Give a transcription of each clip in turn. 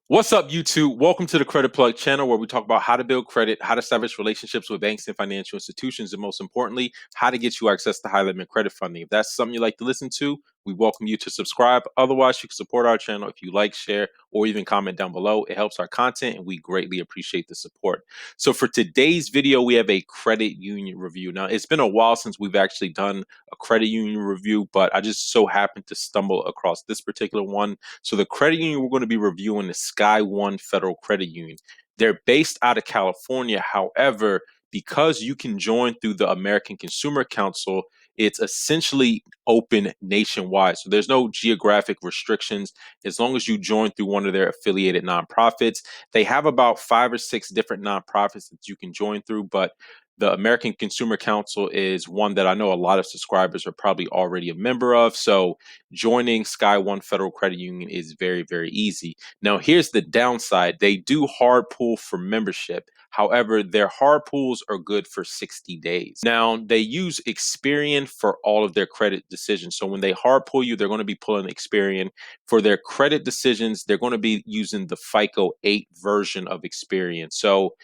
What's up, YouTube? Welcome to the Credit Plug channel where we talk about how to build credit, how to establish relationships with banks and financial institutions, and most importantly, how to get you access to high limit credit funding. If that's something you like to listen to, we welcome you to subscribe. Otherwise, you can support our channel if you like, share, or even comment down below. It helps our content and we greatly appreciate the support. So for today's video, we have a credit union review. Now, it's been a while since we've actually done a credit union review, but I just so happened to stumble across this particular one. So the credit union we're going to be reviewing is SkyOne Federal Credit Union. They're based out of California. However, because you can join through the American Consumer Council, it's essentially open nationwide. So there's no geographic restrictions as long as you join through one of their affiliated nonprofits. They have about 5 or 6 different nonprofits that you can join through, but the American Consumer Council is one that I know a lot of subscribers are probably already a member of. So joining SkyOne Federal Credit Union is very, very easy. Now, here's the downside. They do hard pull for membership. However, their hard pulls are good for 60 days. Now, they use Experian for all of their credit decisions. So when they hard pull you, they're going to be pulling Experian. For their credit decisions, they're going to be using the FICO 8 version of Experian. So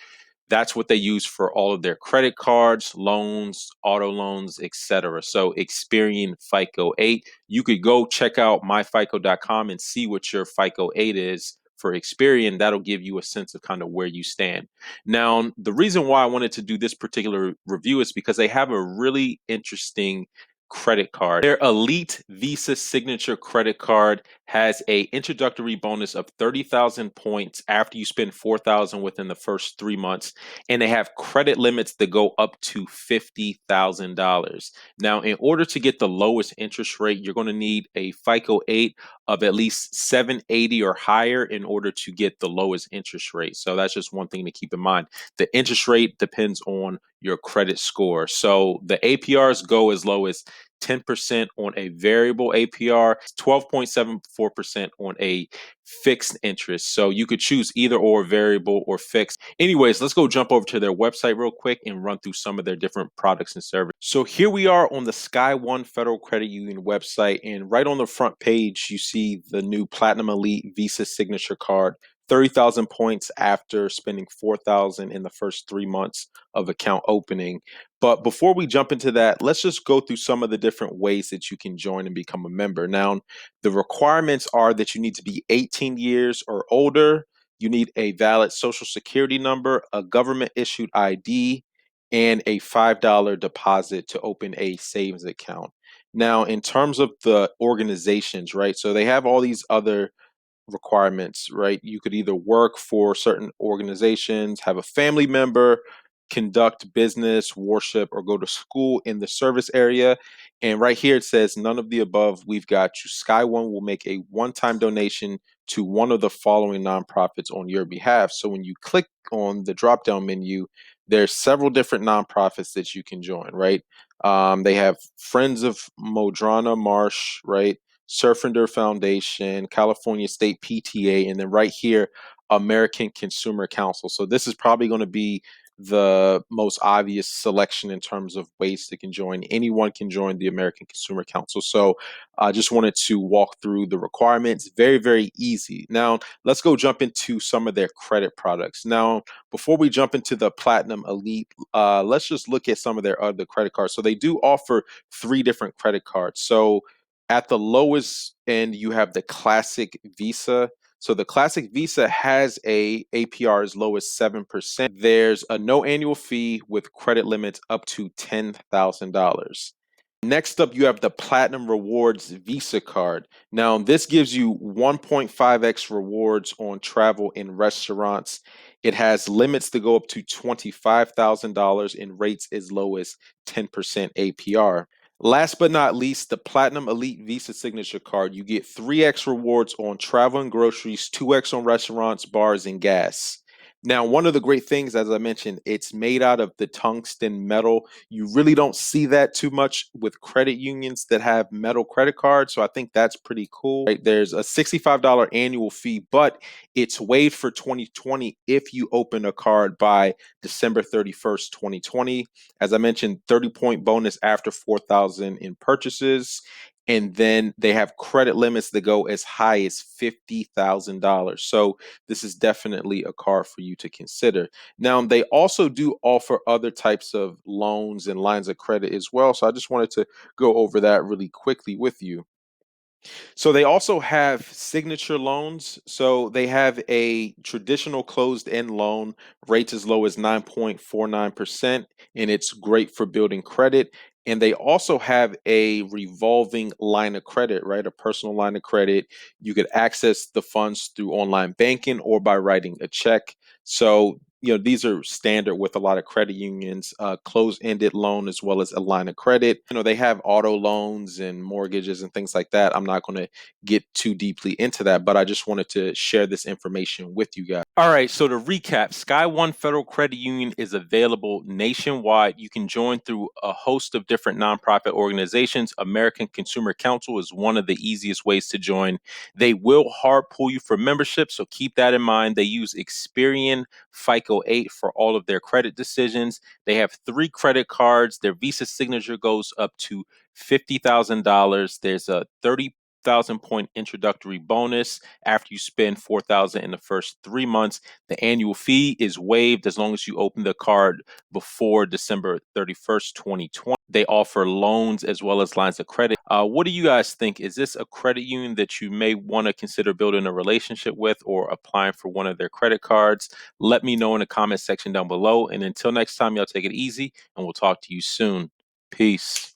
that's what they use for all of their credit cards, loans, auto loans, etc. So Experian FICO 8. You could go check out myfico.com and see what your FICO 8 is for Experian. That'll give you a sense of kind of where you stand. Now, the reason why I wanted to do this particular review is because they have a really interesting credit card. Their Elite Visa Signature credit card has a introductory bonus of 30,000 points after you spend 4,000 within the first 3 months, and they have credit limits that go up to $50,000. Now, in order to get the lowest interest rate, you're going to need a FICO 8 of at least 780 or higher in order to get the lowest interest rate. So that's just one thing to keep in mind. The interest rate depends on your credit score. So the APRs go as low as 10% on a variable APR, 12.74% on a fixed interest. So you could choose either or variable or fixed. Anyways, let's go jump over to their website real quick and run through some of their different products and services. So here we are on the SkyOne Federal Credit Union website, and right on the front page, you see the new Platinum Elite Visa Signature card. 30,000 points after spending 4,000 in the first 3 months of account opening. But before we jump into that, let's just go through some of the different ways that you can join and become a member. Now, the requirements are that you need to be 18 years or older. You need a valid social security number, a government issued ID, and a $5 deposit to open a savings account. Now, in terms of the organizations, right? So they have all these other requirements, right? You could either work for certain organizations, have a family member, conduct business, worship, or go to school in the service area. And right here it says none of the above. We've got you. SkyOne will make a one-time donation to one of the following nonprofits on your behalf. So when you click on the drop-down menu, there's several different nonprofits that you can join, right? They have Friends of Modrana Marsh, right? Surfender Foundation, California State PTA, and then right here, American Consumer Council. So this is probably going to be the most obvious selection in terms of ways to can join. Anyone can join the American Consumer Council. So I just wanted to walk through the requirements. Very, very easy. Now, let's go jump into some of their credit products. Now, before we jump into the Platinum Elite, let's just look at some of their other credit cards. So they do offer 3 different credit cards. So at the lowest end, you have the Classic Visa. So the Classic Visa has a APR as low as 7%. There's a no annual fee with credit limits up to $10,000. Next up, you have the Platinum Rewards Visa card. Now, this gives you 1.5x rewards on travel in restaurants. It has limits to go up to $25,000 and rates as low as 10% APR. Last but not least, the Platinum Elite Visa Signature card. You get 3x rewards on travel and groceries, 2x on restaurants, bars, and gas. Now, one of the great things, as I mentioned, it's made out of the tungsten metal. You really don't see that too much with credit unions that have metal credit cards. So I think that's pretty cool. Right? There's a $65 annual fee, but it's waived for 2020 if you open a card by December 31st, 2020. As I mentioned, 30-point bonus after 4,000 in purchases. And then they have credit limits that go as high as $50,000. So this is definitely a card for you to consider. Now, they also do offer other types of loans and lines of credit as well. So I just wanted to go over that really quickly with you. So they also have signature loans. So they have a traditional closed-end loan, rates as low as 9.49%, and it's great for building credit. And they also have a revolving line of credit, right? A personal line of credit. You could access the funds through online banking or by writing a check. So, these are standard with a lot of credit unions, closed-ended loan as well as a line of credit. They have auto loans and mortgages and things like that. I'm not going to get too deeply into that, but I just wanted to share this information with you guys. All right, so to recap, SkyOne Federal Credit Union is available nationwide. You can join through a host of different nonprofit organizations. American Consumer Council is one of the easiest ways to join. They will hard pull you for membership, so keep that in mind. They use Experian FICO 8 for all of their credit decisions. They have 3 credit cards. Their Visa signature goes up to $50,000. There's a 30,000 point introductory bonus after you spend 4,000 in the first 3 months. The annual fee is waived as long as you open the card before December 31st, 2020. They offer loans as well as lines of credit. What do you guys think? Is this a credit union that you may want to consider building a relationship with or applying for one of their credit cards? Let me know in the comment section down below. And until next time, y'all take it easy and we'll talk to you soon. Peace.